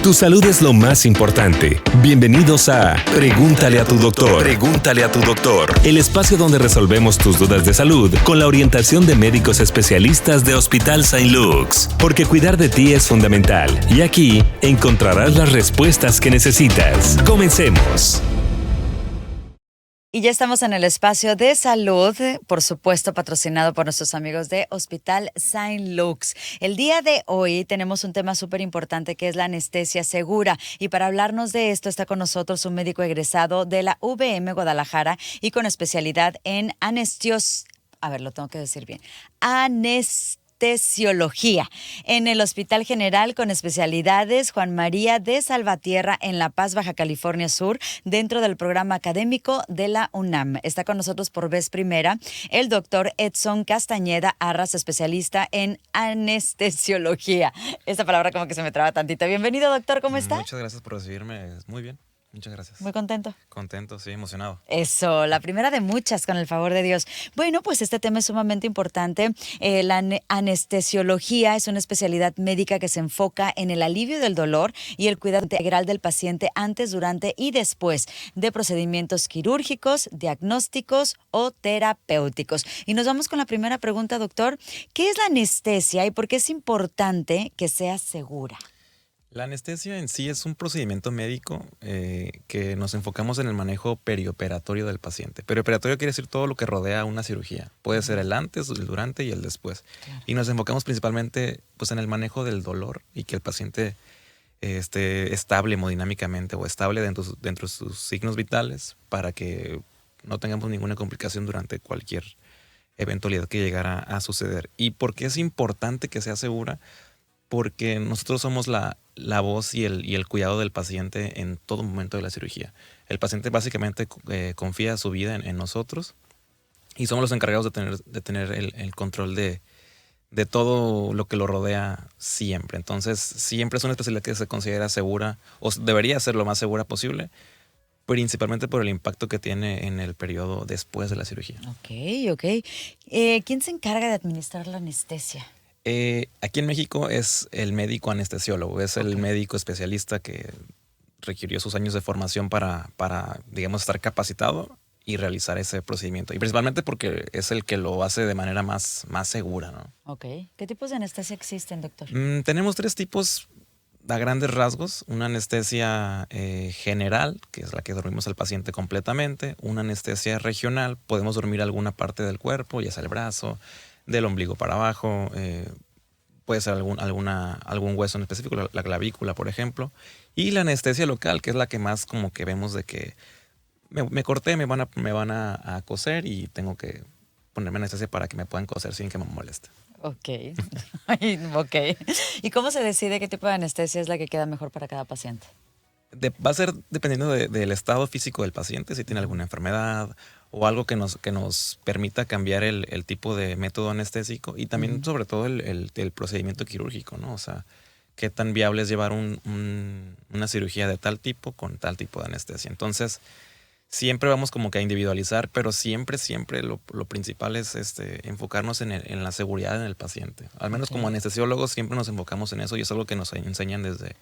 Tu salud es lo más importante. Bienvenidos a Pregúntale a tu doctor. Pregúntale a tu doctor. El espacio donde resolvemos tus dudas de salud con la orientación de médicos especialistas de Hospital Saint Luke's. Porque cuidar de ti es fundamental. Y aquí encontrarás las respuestas que necesitas. Comencemos. Y ya estamos en el espacio de salud, por supuesto patrocinado por nuestros amigos de Hospital Saint Luke's. El día de hoy tenemos un tema súper importante que es la anestesia segura. Y para hablarnos de esto está con nosotros un médico egresado de la UVM Guadalajara y con especialidad en anestesiología en el Hospital General con especialidades Juan María de Salvatierra en La Paz, Baja California Sur, dentro del programa académico de la UNAM. Está con nosotros por vez primera el doctor Edson Castañeda Arras, especialista en anestesiología. Esta palabra como que se me traba tantito. Bienvenido, doctor, ¿cómo está? Muchas gracias por recibirme, muy bien. Muchas gracias. Muy contento. Contento, sí, emocionado. Eso, la primera de muchas, con el favor de Dios. Bueno, pues este tema es sumamente importante. La anestesiología es una especialidad médica que se enfoca en el alivio del dolor y el cuidado integral del paciente antes, durante y después de procedimientos quirúrgicos, diagnósticos o terapéuticos. Y nos vamos con la primera pregunta, doctor. ¿Qué es la anestesia y por qué es importante que sea segura? La anestesia en sí es un procedimiento médico que nos enfocamos en el manejo perioperatorio del paciente. Perioperatorio quiere decir todo lo que rodea una cirugía. Puede ser el antes, el durante y el después. Claro. Y nos enfocamos principalmente pues, en el manejo del dolor y que el paciente esté estable hemodinámicamente o estable dentro de sus signos vitales para que no tengamos ninguna complicación durante cualquier eventualidad que llegara a suceder. ¿Y por qué es importante que sea segura? Porque nosotros somos la voz y el cuidado del paciente en todo momento de la cirugía. El paciente básicamente confía su vida en nosotros y somos los encargados de tener el control de todo lo que lo rodea siempre. Entonces, siempre es una especialidad que se considera segura o debería ser lo más segura posible, principalmente por el impacto que tiene en el periodo después de la cirugía. Ok. ¿Quién se encarga de administrar la anestesia? Aquí en México es el médico anestesiólogo, es el médico especialista que requirió sus años de formación para, digamos, estar capacitado y realizar ese procedimiento. Y principalmente porque es el que lo hace de manera más segura, ¿no? Ok. ¿Qué tipos de anestesia existen, doctor? Tenemos 3 tipos a grandes rasgos. Una anestesia general, que es la que dormimos al paciente completamente. Una anestesia regional, podemos dormir alguna parte del cuerpo, ya sea el brazo, del ombligo para abajo, puede ser algún hueso en específico, la clavícula, por ejemplo. Y la anestesia local, que es la que más como que vemos de que me corté, me van a coser y tengo que ponerme anestesia para que me puedan coser sin que me moleste. Ok. ¿Y cómo se decide qué tipo de anestesia es la que queda mejor para cada paciente? Va a ser dependiendo del estado físico del paciente, si tiene alguna enfermedad o algo que nos permita cambiar el tipo de método anestésico y también sobre todo el procedimiento quirúrgico, ¿no? O sea, qué tan viable es llevar una cirugía de tal tipo con tal tipo de anestesia. Entonces, siempre vamos como que a individualizar, pero siempre lo principal es enfocarnos en la seguridad en el paciente. Al menos como anestesiólogos siempre nos enfocamos en eso y es algo que nos enseñan desde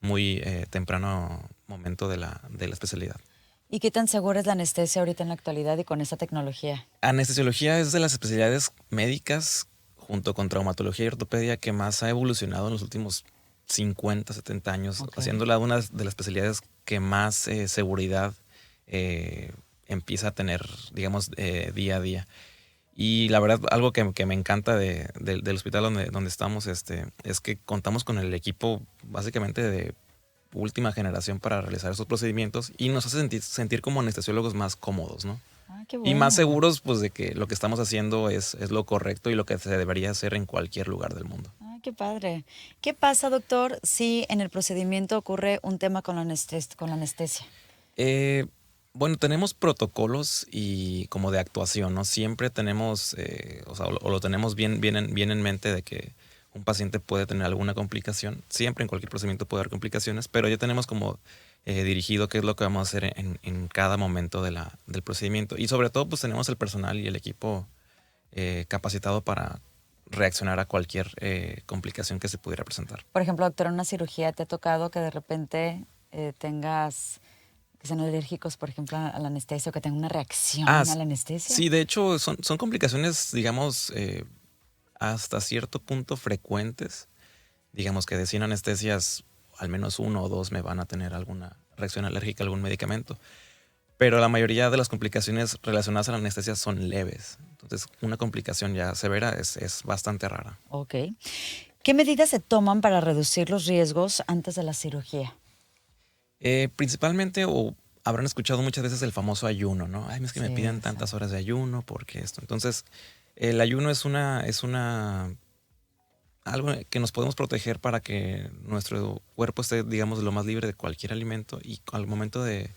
muy temprano momento de la especialidad. ¿Y qué tan segura es la anestesia ahorita en la actualidad y con esta tecnología? Anestesiología es de las especialidades médicas, junto con traumatología y ortopedia, que más ha evolucionado en los últimos 50, 70 años, haciéndola una de las especialidades que más seguridad empieza a tener, digamos, día a día. Y la verdad, algo que me encanta del hospital donde estamos es que contamos con el equipo básicamente de última generación para realizar esos procedimientos y nos hace sentir como anestesiólogos más cómodos, ¿no? Qué bueno. Y más seguros pues de que lo que estamos haciendo es lo correcto y lo que se debería hacer en cualquier lugar del mundo. Qué padre. ¿Qué pasa, doctor, si en el procedimiento ocurre un tema con la anestesia? Bueno, tenemos protocolos y como de actuación, ¿no? Siempre tenemos, o lo tenemos bien en mente de que un paciente puede tener alguna complicación. Siempre en cualquier procedimiento puede haber complicaciones, pero ya tenemos como dirigido qué es lo que vamos a hacer en cada momento del procedimiento. Y sobre todo, pues tenemos el personal y el equipo capacitado para reaccionar a cualquier complicación que se pudiera presentar. Por ejemplo, doctor, en una cirugía te ha tocado que de repente tengas, que sean alérgicos, por ejemplo, a la anestesia o que tengan una reacción a la anestesia. Sí, de hecho son complicaciones, digamos, hasta cierto punto frecuentes. Digamos que de 100 anestesias, al menos 1 o 2 me van a tener alguna reacción alérgica a algún medicamento. Pero la mayoría de las complicaciones relacionadas a la anestesia son leves. Entonces, una complicación ya severa es bastante rara. Ok. ¿Qué medidas se toman para reducir los riesgos antes de la cirugía? Principalmente, o habrán escuchado muchas veces el famoso ayuno, ¿no? Ay, es que me piden tantas sí. horas de ayuno, porque esto. Entonces, el ayuno es algo que nos podemos proteger para que nuestro cuerpo esté, digamos, lo más libre de cualquier alimento, y al momento de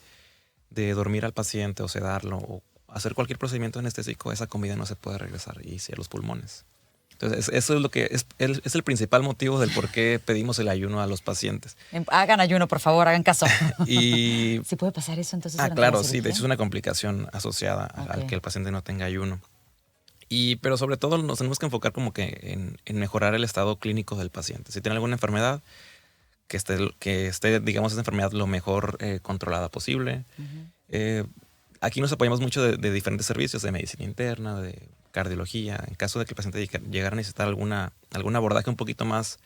dormir al paciente o sedarlo o hacer cualquier procedimiento anestésico, esa comida no se puede regresar y sí a los pulmones. Entonces, eso es lo que es el principal motivo del por qué pedimos el ayuno a los pacientes. Hagan ayuno, por favor, hagan caso. Y ¿Sí puede pasar eso entonces? claro, sí, de hecho es una complicación asociada al Ok. que el paciente no tenga ayuno. Pero sobre todo nos tenemos que enfocar como que en mejorar el estado clínico del paciente. Si tiene alguna enfermedad, que esté, digamos, esa enfermedad lo mejor controlada posible. Aquí nos apoyamos mucho de diferentes servicios, de medicina interna, de cardiología. En caso de que el paciente llegara a necesitar algún abordaje un poquito más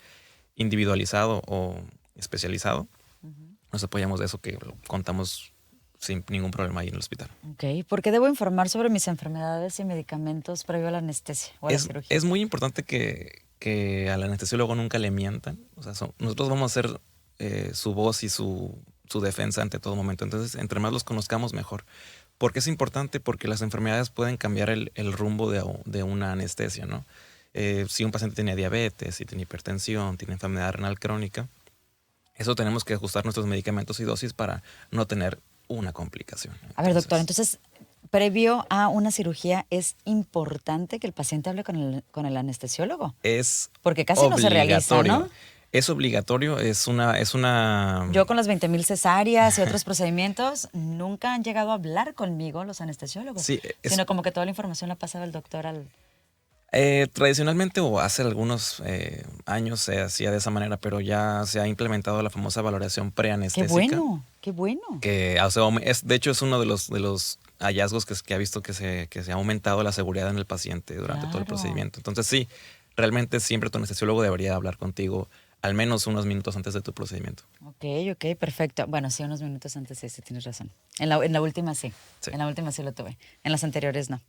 individualizado o especializado, nos apoyamos de eso, que contamos sin ningún problema ahí en el hospital. Ok. ¿Por qué debo informar sobre mis enfermedades y medicamentos previo a la anestesia o a la cirugía? Es muy importante que al anestesiólogo nunca le mientan. O sea, nosotros vamos a ser su voz y su defensa ante todo momento. Entonces, entre más los conozcamos, mejor. ¿Por qué es importante? Porque las enfermedades pueden cambiar el rumbo de una anestesia, ¿no? Si un paciente tiene diabetes, si tiene hipertensión, tiene enfermedad renal crónica, eso tenemos que ajustar nuestros medicamentos y dosis para no tener una complicación. A ver, doctor, entonces, previo a una cirugía, ¿es importante que el paciente hable con el anestesiólogo? Es Porque casi no se realiza, ¿no? Es obligatorio, es una... Yo con las 20,000 cesáreas y otros procedimientos, nunca han llegado a hablar conmigo los anestesiólogos, Sí, sino como que toda la información la pasaba el doctor al... Tradicionalmente, o hace algunos años, se hacía de esa manera, pero ya se ha implementado la famosa valoración preanestésica. ¡Qué bueno! ¡Qué bueno! Que, o sea, de hecho, es uno de los hallazgos que ha visto que se ha aumentado la seguridad en el paciente durante todo el Claro. procedimiento. Entonces, sí, realmente siempre tu anestesiólogo debería hablar contigo al menos unos minutos antes de tu procedimiento. Ok, perfecto. Bueno, sí, unos minutos antes sí tienes razón. En la última sí. Sí. En la última sí lo tuve. En las anteriores no.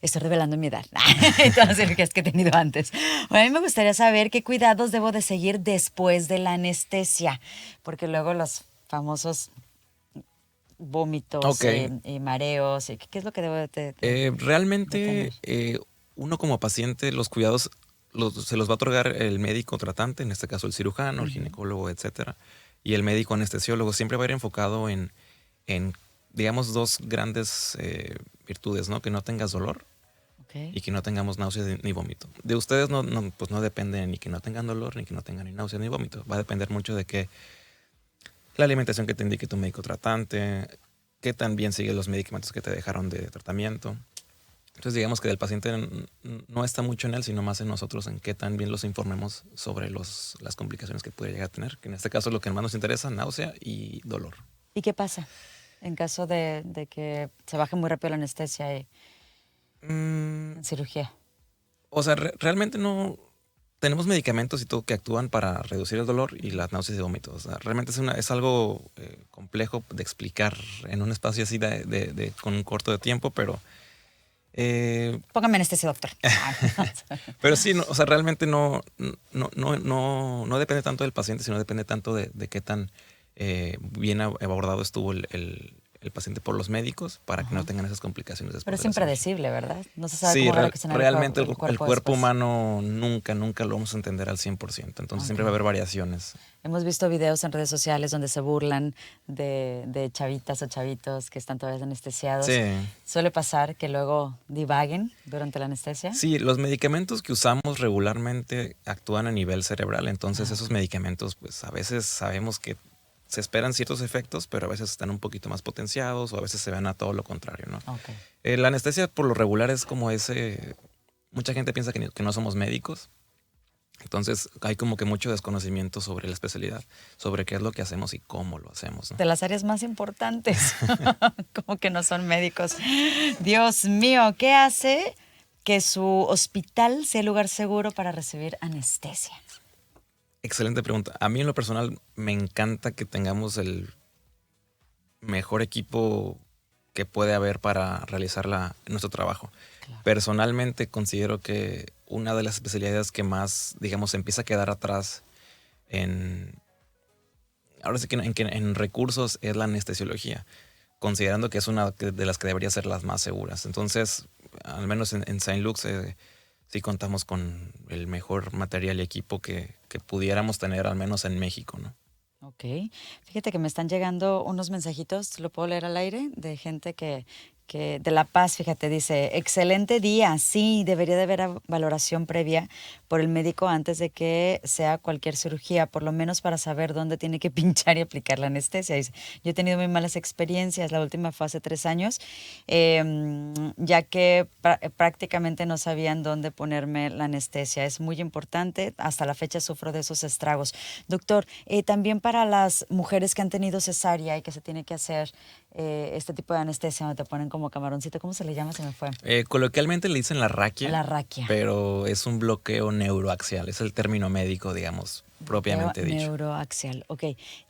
Estoy revelando mi edad y todas las cirugías que he tenido antes. Bueno, a mí me gustaría saber qué cuidados debo de seguir después de la anestesia, porque luego los famosos vómitos Ok. y mareos, ¿qué es lo que debo de Realmente, uno como paciente, los cuidados se los va a otorgar el médico tratante, en este caso el cirujano, el ginecólogo, etcétera, y el médico anestesiólogo. Siempre va a ir enfocado en digamos, dos grandes virtudes, ¿no? Que no tengas dolor y que no tengamos náuseas ni vómito. De ustedes pues no depende ni que no tengan dolor, ni que no tengan ni náuseas ni vómito. Va a depender mucho de que la alimentación que te indique tu médico tratante, que también sigue los medicamentos que te dejaron de tratamiento. Entonces, digamos que del paciente no está mucho en él, sino más en nosotros, en qué tan bien los informemos sobre las complicaciones que puede llegar a tener, que en este caso lo que más nos interesa, náusea y dolor. ¿Y qué pasa en caso de que se baje muy rápido la anestesia en cirugía? O sea, realmente no tenemos medicamentos y todo que actúan para reducir el dolor y las náuseas y vómitos. O sea, realmente es algo complejo de explicar en un espacio así con un corto de tiempo, pero Póngame anestesia, doctor. pero sí, o sea, realmente no depende tanto del paciente, sino depende tanto de qué tan bien abordado estuvo el paciente por los médicos para que no tengan esas complicaciones después. Pero es de la cirugía. impredecible, ¿verdad? No se sabe Sí, cómo va a reaccionar realmente el cuerpo cuerpo después. humano nunca lo vamos a entender al 100%. Entonces siempre va a haber variaciones. Hemos visto videos en redes sociales donde se burlan de chavitas o chavitos que están todavía anestesiados. Sí. Suele pasar que luego divaguen durante la anestesia. Sí, los medicamentos que usamos regularmente actúan a nivel cerebral. Entonces esos medicamentos, pues a veces sabemos que se esperan ciertos efectos, pero a veces están un poquito más potenciados o a veces se ven a todo lo contrario, ¿no? Okay. La anestesia por lo regular es como mucha gente piensa que no somos médicos. Entonces hay como que mucho desconocimiento sobre la especialidad, sobre qué es lo que hacemos y cómo lo hacemos, ¿no? De las áreas más importantes, como que no son médicos. Dios mío, ¿qué hace que su hospital sea el lugar seguro para recibir anestesia? Excelente pregunta. A mí en lo personal me encanta que tengamos el mejor equipo que puede haber para realizar nuestro trabajo. Claro. Personalmente considero que una de las especialidades que más, digamos, empieza a quedar atrás ahora sí que en recursos es la anestesiología, considerando que es una de las que debería ser las más seguras. Entonces, al menos en Saint Luke's sí contamos con el mejor material y equipo que pudiéramos tener, al menos en México, ¿no? Ok. Fíjate que me están llegando unos mensajitos, ¿lo puedo leer al aire? De gente que de La Paz, fíjate, dice, excelente día, sí, debería de haber valoración previa por el médico antes de que sea cualquier cirugía, por lo menos para saber dónde tiene que pinchar y aplicar la anestesia. Dice, yo he tenido muy malas experiencias, la última fue hace 3 años, ya que prácticamente no sabían dónde ponerme la anestesia. Es muy importante, hasta la fecha sufro de esos estragos. Doctor, también para las mujeres que han tenido cesárea y que se tiene que hacer este tipo de anestesia donde te ponen como camaroncito, ¿cómo se le llama? Se me fue. Coloquialmente le dicen la raquia. La raquia. Pero es un bloqueo neuroaxial, es el término médico, digamos, propiamente dicho. Neuroaxial, ok.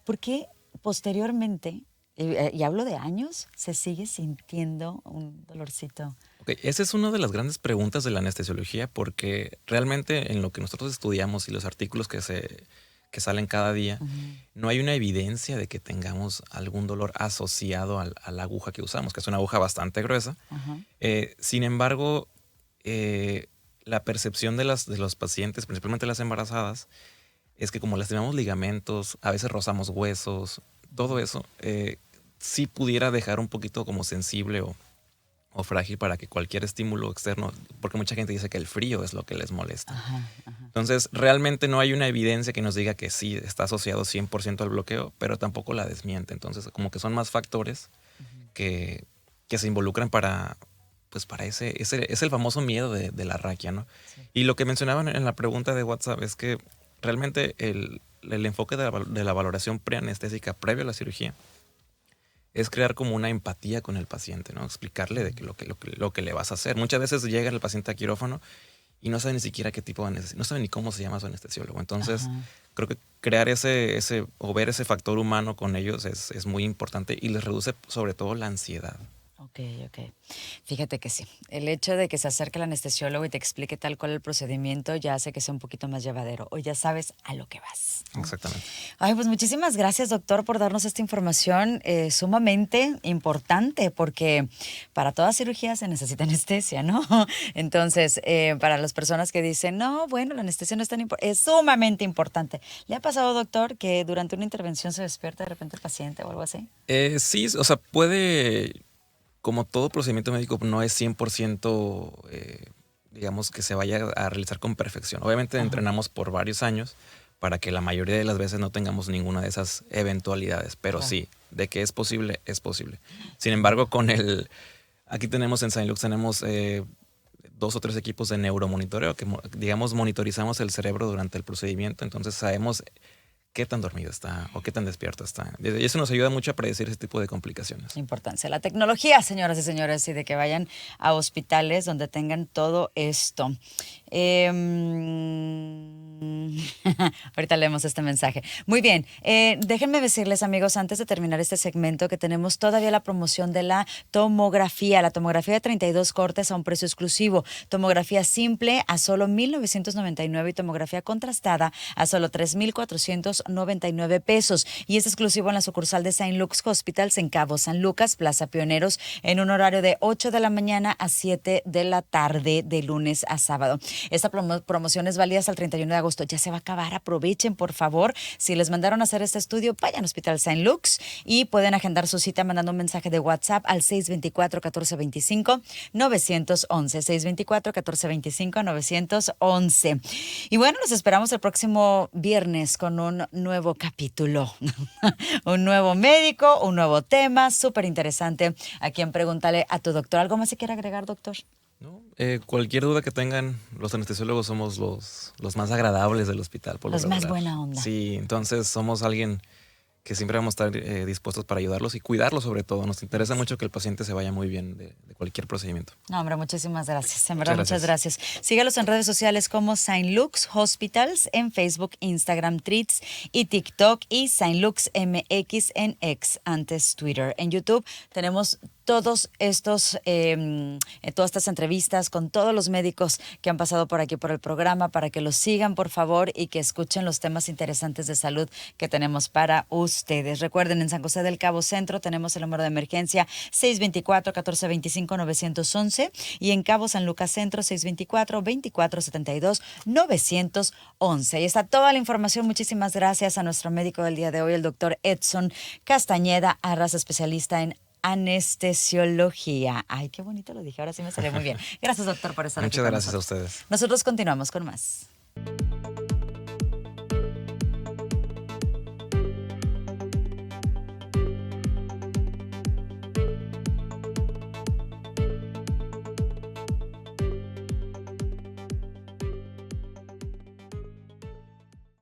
¿Por qué posteriormente, y hablo de años, se sigue sintiendo un dolorcito? Okay, esa es una de las grandes preguntas de la anestesiología, porque realmente en lo que nosotros estudiamos y los artículos que salen cada día, no hay una evidencia de que tengamos algún dolor asociado a la aguja que usamos, que es una aguja bastante gruesa. Sin embargo, la percepción de los pacientes, principalmente las embarazadas, es que como lastimamos ligamentos, a veces rozamos huesos, todo eso, sí pudiera dejar un poquito como sensible o frágil para que cualquier estímulo externo, porque mucha gente dice que el frío es lo que les molesta. Entonces, realmente no hay una evidencia que nos diga que sí está asociado 100% al bloqueo, pero tampoco la desmiente. Entonces, como que son más factores que se involucran para ese es el famoso miedo de la raquia, ¿no? Sí. Y lo que mencionaban en la pregunta de WhatsApp es que realmente el enfoque de la valoración preanestésica previo a la cirugía es crear como una empatía con el paciente, ¿no? Explicarle de que lo que le vas a hacer. Muchas veces llega el paciente a quirófano y no sabe ni siquiera qué tipo de anestesia, no sabe ni cómo se llama su anestesiólogo. Entonces, creo que crear o ver ese factor humano con ellos es muy importante y les reduce sobre todo la ansiedad. Ok. Fíjate que sí. El hecho de que se acerque el anestesiólogo y te explique tal cual el procedimiento ya hace que sea un poquito más llevadero. O ya sabes a lo que vas, ¿no? Exactamente. Ay, pues muchísimas gracias, doctor, por darnos esta información sumamente importante, porque para toda cirugía se necesita anestesia, ¿no? Entonces, para las personas que dicen, no, bueno, la anestesia no es tan importante, es sumamente importante. ¿Le ha pasado, doctor, que durante una intervención se despierta de repente el paciente o algo así? Sí, o sea, puede... Como todo procedimiento médico no es 100%, digamos, que se vaya a realizar con perfección. Obviamente entrenamos por varios años para que la mayoría de las veces no tengamos ninguna de esas eventualidades. Pero sí, de que es posible, es posible. Sin embargo, aquí tenemos en Saint Luke's, tenemos 2 o 3 equipos de neuromonitoreo que, digamos, monitorizamos el cerebro durante el procedimiento. Entonces sabemos qué tan dormido está o qué tan despierto está. Y eso nos ayuda mucho a predecir ese tipo de complicaciones. Importancia de la tecnología, señoras y señores, y de que vayan a hospitales donde tengan todo esto. Ahorita leemos este mensaje. Muy bien, déjenme decirles, amigos, antes de terminar este segmento, que tenemos todavía la promoción de la tomografía de 32 cortes a un precio exclusivo. Tomografía simple a solo $1,999 y tomografía contrastada a solo $3,499. Y es exclusivo en la sucursal de Saint Luke's Hospitals en Cabo San Lucas, Plaza Pioneros, en un horario de 8 de la mañana a 7 de la tarde, de lunes a sábado. Esta promoción es válida hasta el 31 de agosto. Ya se va a acabar. Aprovechen, por favor. Si les mandaron a hacer este estudio, vayan al Hospital Saint Luke's y pueden agendar su cita mandando un mensaje de WhatsApp al 624-1425-911. 624-1425-911. Y bueno, los esperamos el próximo viernes con un nuevo capítulo. Un nuevo médico, un nuevo tema, súper interesante. A quien pregúntale a tu doctor. ¿Algo más se quiere agregar, doctor? ¿No? Cualquier duda que tengan, los anestesiólogos somos los más agradables del hospital. Por lo Los más regular. buena onda. Sí, entonces somos alguien que siempre vamos a estar dispuestos para ayudarlos y cuidarlos sobre todo. Nos interesa mucho que el paciente se vaya muy bien de cualquier procedimiento. No, hombre, muchísimas gracias. En verdad, Muchas muchas gracias. Sígalos en redes sociales como Saint Luke's Hospitals en Facebook, Instagram, Treats y TikTok, y Saint Luke's MX en X, antes Twitter. En YouTube tenemos todas estas entrevistas con todos los médicos que han pasado por aquí por el programa, para que los sigan, por favor, y que escuchen los temas interesantes de salud que tenemos para ustedes. Recuerden, en San José del Cabo Centro tenemos el número de emergencia 624-1425-911, y en Cabo San Lucas Centro 624-2472-911. Ahí está toda la información. Muchísimas gracias a nuestro médico del día de hoy, el doctor Edson Castañeda Arras, especialista en anestesiología. Ay, qué bonito lo dije, ahora sí me salió muy bien. Gracias, doctor, por estar aquí Muchas con gracias nosotros. a ustedes. Nosotros continuamos con más.